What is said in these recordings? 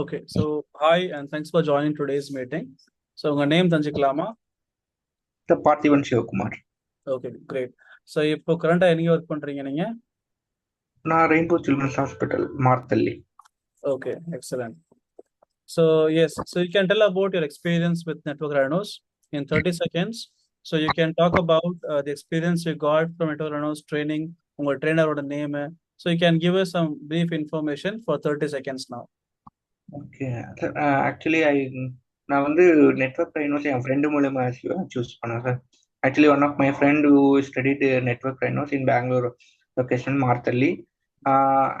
Okay, so hi and thanks for joining today's meeting. So உங்க name தெரிஞ்சுக்கலாமா? The Parthivan Shivakumar. Okay, great. So இப்போ கரண்டா எங்க work பண்றீங்க நீங்க? நான் Rainbow children's hospital Marathahalli. Okay, excellent. So yes, so you can tell about your experience with Network Rhinos in 30 seconds. So you can talk about the experience you got from Network Rhinos training, உங்க ட்ரெயினரோட name. So you can give us some brief information for 30 seconds now. Okay. Actually நான் வந்து network Rhinos என் friend மூலமா choose பண்ணேன் sir. Actually one of my friend who studied network Rhinos in Bangalore location Marathahalli.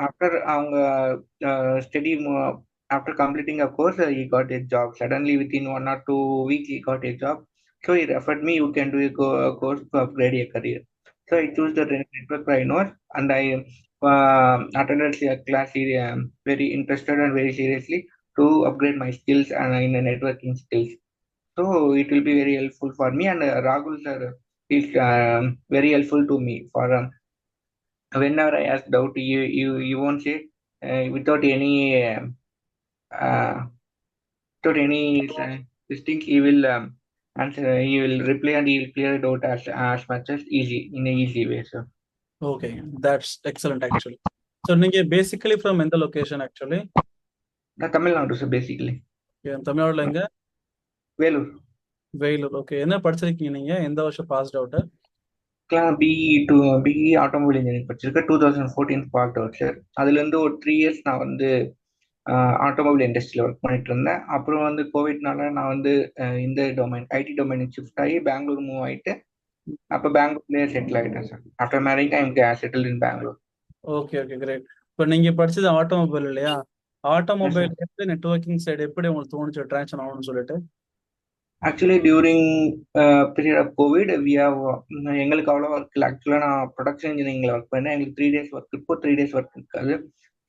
After அவங்க study after completing a course, he got a job. Suddenly, within 1 or 2 weeks, he got a job. So he referred me, you can do a course to upgrade your career. So I choose the network Rhinos, and I attended a class very interested and very seriously to upgrade my skills and in the networking skills. So it will be very helpful for me. And Rahul sir is very helpful to me for whenever I ask doubt, you won't say without any. Uh, Without any this thing, he will answer. He will reply and he will clear it out as much as easy in a easy way. So, Okay, that's excellent actually. So நீங்க basically from எந்த location actually? நான் Tamil Nadu sir basically. தமிழ்நாடுல எங்க? Vellore. Vellore. Okay, என்ன படிச்சிருக்கீங்க நீங்க? எந்த வருஷம் passed out? BE BE automobile engineering படிச்சிருக்கேன். 2014 பாஸ்ட் அவுட் சார். அதுலேருந்து ஒரு 3 இயர்ஸ் நான் வந்து ஆட்டோமொபைல் இண்டஸ்ட்ரியில் ஒர்க் பண்ணிட்டு இருந்தேன். அப்புறம் வந்து கோவிட்னால நான் வந்து இந்த டொமைன் ஐடி டொமைனுக்கு ஷிஃப்ட் ஆகி பெங்களூர் மூவ் ஆகிட்டு அப்போ பெங்களூர்லேயே செட்டில் ஆகிட்டேன் sir. After marriage I am settle in Bangalore. Okay okay, great. இப்போ நீங்க படிச்சது ஆட்டோமொபைல் இல்லையா? Yes automobile sir. எப்படி நெட்வொர்க்கிங் சைடு எப்படி உங்களுக்கு தோணுச்சு ட்ரான்ஸ்ஃபர் ஆகணும்னு சொல்லிட்டு? Actually during period of COVID எங்களுக்கு அவ்வளோ ஒர்க் இல்லை. ஆக்சுவலாக நான் ப்ரொடக்ஷன் இன்ஜினியரிங்ல ஒர்க் பண்ணேன். எங்களுக்கு 3 டேஸ் ஒர்க், இப்போ 3 டேஸ் ஒர்க் இருக்காது.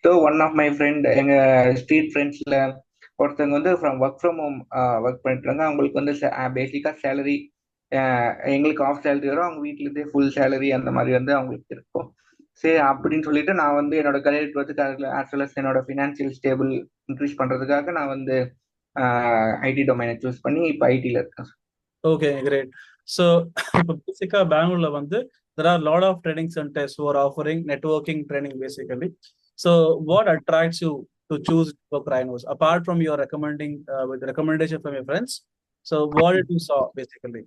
So one of my friend, எங்கள் ஸ்ட்ரீட் ஃப்ரெண்ட்ஸில் ஒருத்தவங்க வந்து ஒர்க் ஃப்ரம் ஹோம் ஒர்க் பண்ணிட்டு இருந்தாங்க. அவங்களுக்கு வந்து பேசிக்காக சேலரி எங்களுக்கு ஆஃப் சேலரி வரும், அவங்க வீட்டிலேருந்தே ஃபுல் சேலரி அந்த மாதிரி வந்து அவங்களுக்கு இருக்கும். சரி அப்படின்னு சொல்லிட்டு நான் வந்து என்னோட career growth as well as என்னோட ஃபினான்ஷியல் ஸ்டேபிள் இன்க்ரீஸ் பண்ணுறதுக்காக நான் வந்து ஐடி டொமைனை சூஸ் பண்ணி இப்போ ஐடியில் இருக்கேன். Okay, great. ஸோ இப்போ பேசிக்காக பெங்களூர்ல வந்து there are a lot of training centers who are offering networking training basically. So what attracts you to choose Network Rhinos apart from your recommending with recommendation from your friends? So what did you saw basically?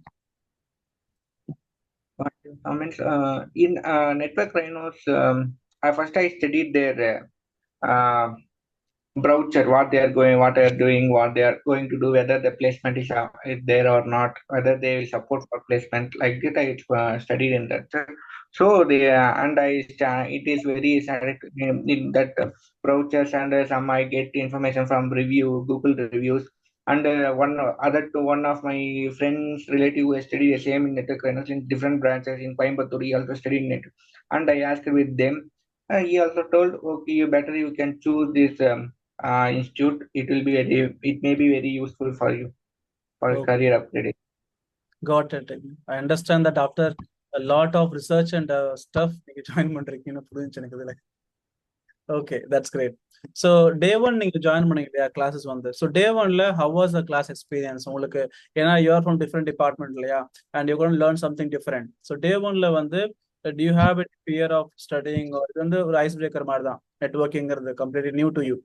Comments in Network Rhinos. First, I studied their brochure, what they are going, what they are doing, what they are going to do, whether the placement is there or not, whether they will support for placement. Like that, I studied in that. So they and it is very sad in that brochures and some I get information from Google reviews. And one of my friends relative who studied the same in network in different branches in Coimbatore, he also studied in it. And I asked with them. He also told, okay, you can choose this institute. It may be very useful for you for Okay, career upgrading. got it. I understand that after a lot of research and stuff, நீங்க join பண்றீங்கன்னு புரிஞ்சுச்சு எனக்கு இதுல. Okay, that's great. So day one நீங்க join பண்ணீங்க இல்லையா classes வந்து? So day ஒன்ல how was the class experience உங்களுக்கு? ஏன்னா you are from different department இல்லையா, and you gonna learn something different. So day ஒன்ல வந்து do you have it fear of studying? இது வந்து ஒரு ஐஸ் பிரேக்கர் மாதிரி தான் நெட்வொர்க்கிங்கிறது, கம்ப்ளீட்லி நியூ டு யூ.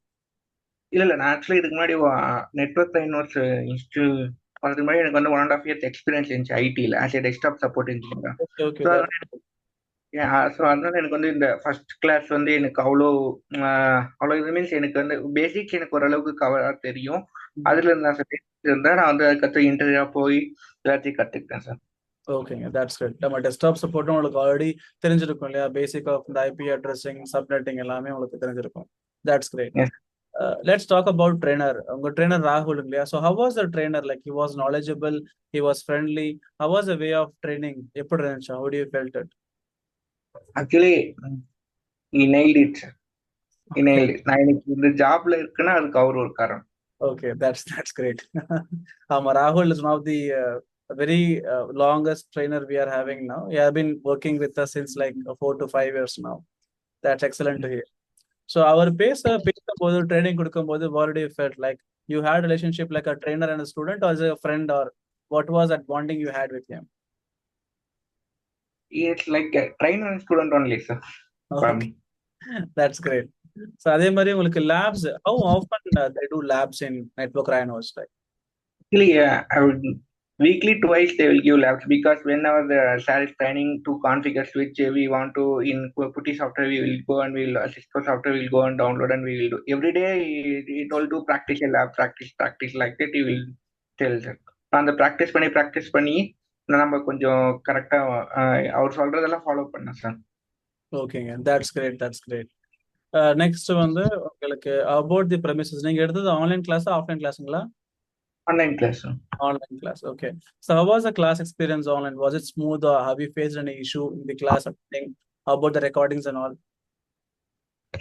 இல்ல நான் ஆக்சுவலி இதுக்கு முன்னாடி நெட்வொர்க் ரைனோஸ் இன்ஸ்டியூட் அதுக்கு முன்னாடி எனக்கு வந்து 1.5 years எக்ஸ்பீரியன்ஸ் இருந்துச்சு ஐடியில் as a desktop support engineer. Okay okay, so அதனால எனக்கு வந்து இந்த ஃபர்ஸ்ட் கிளாஸ் வந்து எனக்கு அவ்வளோ இது மீன்ஸ் எனக்கு வந்து பேசிக்ஸ் எனக்கு ஓரளவுக்கு கவராக தெரியும். அதுல நான் இருந்தேன். நான் வந்து அதுக்கடுத்து இன்டர்வியூ போய் எல்லாத்தையும் கற்றுக்கிட்டேன் சார். ஓகேங்க, தட்ஸ் குட். நம்ம டெஸ்க்டாப் சப்போர்ட்டும் உங்களுக்கு ஆல்ரெடி தெரிஞ்சிருக்கும் இல்லையா? பேசிக் ஆஃப் இந்த ஐபி அட்ரஸிங், சப்நெட்டிங் எல்லாமே உங்களுக்கு தெரிஞ்சிருக்கும். That's great. Let's talk about trainer. உங்க trainer ராகுல் இல்லையா? So how was the trainer? Like he was knowledgeable, he was friendly. How was the way of training? எப்படி இருந்துச்சு? How do you felt it? Actually nailed it. Okay, நான் இன்னைக்கு இந்த ஜாப்ல இருக்குன்னா அதுக்கு அவர் ஒரு காரணம். okay, that's great. Rahul is one of the very longest trainer we are having now. He has been working with us since like 4 to 5 years now. That's excellent to hear. So அவர் பேசும்போது training கொடுக்கும்போது what did you felt like you had relationship like a trainer and a student or as a friend or what was that bonding you had with him? It's like a trainer and student only, sir, for Okay, me. that's great. So அதே மாதிரி உங்களுக்கு labs, how often they do labs in network rhinos like? Actually, I would weekly twice they will give labs because whenever the sir is training to configure switch, we want to in Putty software we will go and we'll Cisco software we'll go and download and we will do every day. He told to practice a lab, practice like that. He will tell sir. அந்த practice பண்ணி நம்ம கொஞ்சம் கரெக்டா அவர் சொல்றதெல்லாம் follow பண்ணேன் sir. ஓகேங்க, that's great. Next வந்து உங்களுக்கு about the premises, நீங்க எடுத்தது ஆன்லைன் கிளாஸா ஆஃப்லைன் கிளாஸுங்களா? Online class. Online class, okay. So how was the class experience online? Was it smooth or have you faced any issue in the class or anything? How about the recordings and all?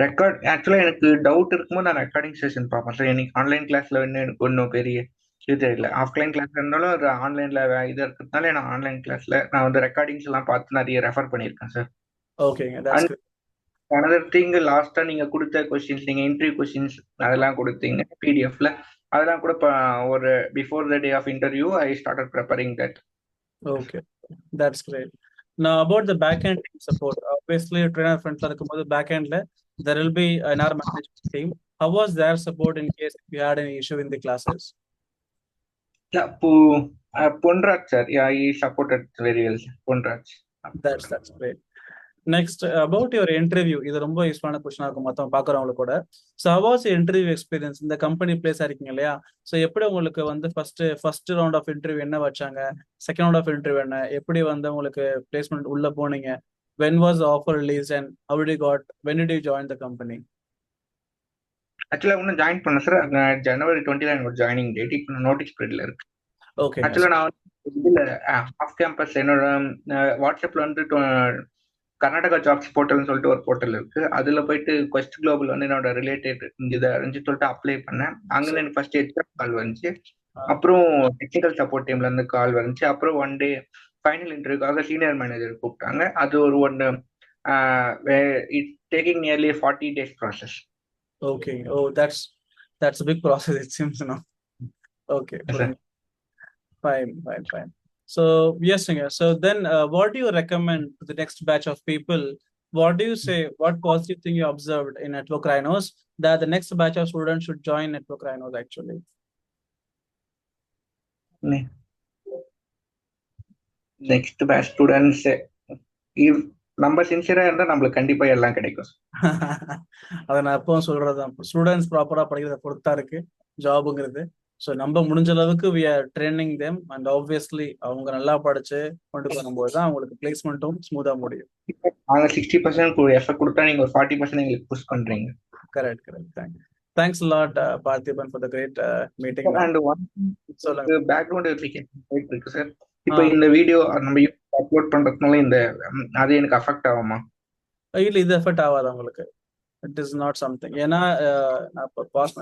Record ஆக்சுவலா எனக்கு doubt இருக்கும்போது நான் recording session பார்ப்பேன் sir. எனக்கு online கிளாஸ்ல வந்து எனக்கு ஒன்றும் பெரிய இது தெரியல. ஆஃப்லைன் கிளாஸ்ல இருந்தாலும் அது ஆன்லைன்ல இது இருக்கிறதுனால நான் ஆன்லைன் கிளாஸ்ல நான் வந்து ரெக்கார்டிங்ஸ் எல்லாம் பார்த்து நிறைய ரெஃபர் பண்ணியிருக்கேன் சார். ஓகேங்க, that's great. அனதர் திங், லாஸ்டா நீங்க கொடுத்த கொஸ்டின்ஸ், நீங்க இன்டர்வியூ கொஸ்டின்ஸ் அதெல்லாம் கொடுத்தீங்க பிடிஎஃப்ல, அதெல்லாம் கூட ஒரு before the day of interview I started preparing that. Okay, that's great. Now about the backend team support, obviously trainer front la இருக்கும்போது backendல there will be another management team. How was their support in case if you had any issue in the classes? Ponraj sir, I supported very well Ponraj. That's great. Next, about your interview, இது ரொம்ப யூஸ்ஃபுல்லான கொஸ்டினா இருக்கும் மொத்தம் பார்க்குறவங்களுக்கு கூட. So how was your interview experience? இந்த company place இருக்கீங்க இல்லையா, ஸோ எப்படி உங்களுக்கு வந்து ஃபர்ஸ்ட் ரவுண்ட் ஆஃப் இன்டர்வியூ என்ன வச்சாங்க, செகண்ட் ரவுண்ட் ஆஃப் இன்டர்வியூ என்ன, எப்படி வந்து உங்களுக்கு பிளேஸ்மெண்ட் உள்ள போனீங்க, when was the offer released and how did you when did you join the company? ஆக்சுவலா இன்னும் ஜாயின் பண்ண சார். ஜனவரி 29 ஒரு ஜாயினிங் டேட். இப்போ நோட்டீஸ் பீரியட்ல இருக்கு. ஓகே, ஆக்சுவலா நான் இதுல ஆஃப் கேம்பஸ் என்னோட வாட்ஸ்அப்ல வந்து கர்நாடகா ஜாப்ஸ் போர்ட்டல்னு சொல்லிட்டு ஒரு போர்ட்டல் இருக்கு. அதுல போயிட்டு குவெஸ்ட் குளோபல் வந்து என்னோட ரிலேட்டட் இதை அறிஞ்சு சொல்லிட்டு அப்ளை பண்ணேன். அங்க எனக்கு ஃபர்ஸ்ட் ஹெச்ஆர் கால் வந்துச்சு, அப்புறம் டெக்னிக்கல் சப்போர்ட் டீம்ல இருந்து கால் வந்துச்சு, அப்புறம் ஒன் டே ஃபைனல் இன்டர்வியூக்காக சீனியர் மேனேஜர் கூப்பிட்டாங்க. அது ஒரு ஒன்று it's taking nearly 40 days process. Okay, oh that's a big process it seems, no? Okay, fine. So yes, Singer. So then, what do you recommend to the next batch of people? What do you say? What positive thing you observed in Network Rhinos that the next batch of students should join Network Rhinos actually? Next batch students நம்ம சின்சியரா இருந்தா நம்மளுக்கு கண்டிப்பா எல்லாம் கிடைக்கும். அதை நான் எப்பவும் சொல்றதுதான், ஸ்டூடெண்ட்ஸ் ப்ராப்பரா படிக்கிறத பொறுத்தா இருக்கு ஜாபுங்கிறது. ஸோ நம்ம முடிஞ்ச அளவுக்கு we are training them and obviously அவங்க நல்லா படிச்சு கொண்டு போகும்போது தான் அவங்களுக்கு பிளேஸ்மெண்ட்டும் ஸ்மூதா முடியும். நாங்க 60% எஃபர்ட் கொடுத்தா நீங்க ஒரு 40% எங்களுக்கு புஷ் பண்றீங்க. Correct. Thanks a lot, Parthiban, for the great meeting. And one background verification போயிட்டு இருக்கு சார். இப்போ இந்த வீடியோ நம்ம அப்லோட் பண்றதுனால இந்த அது எனக்கு அஃபெக்ட் ஆகுமா? இல்ல, இது எஃபெக்ட் ஆகாது உங்களுக்கு. It is not something. ஏன்னா நான்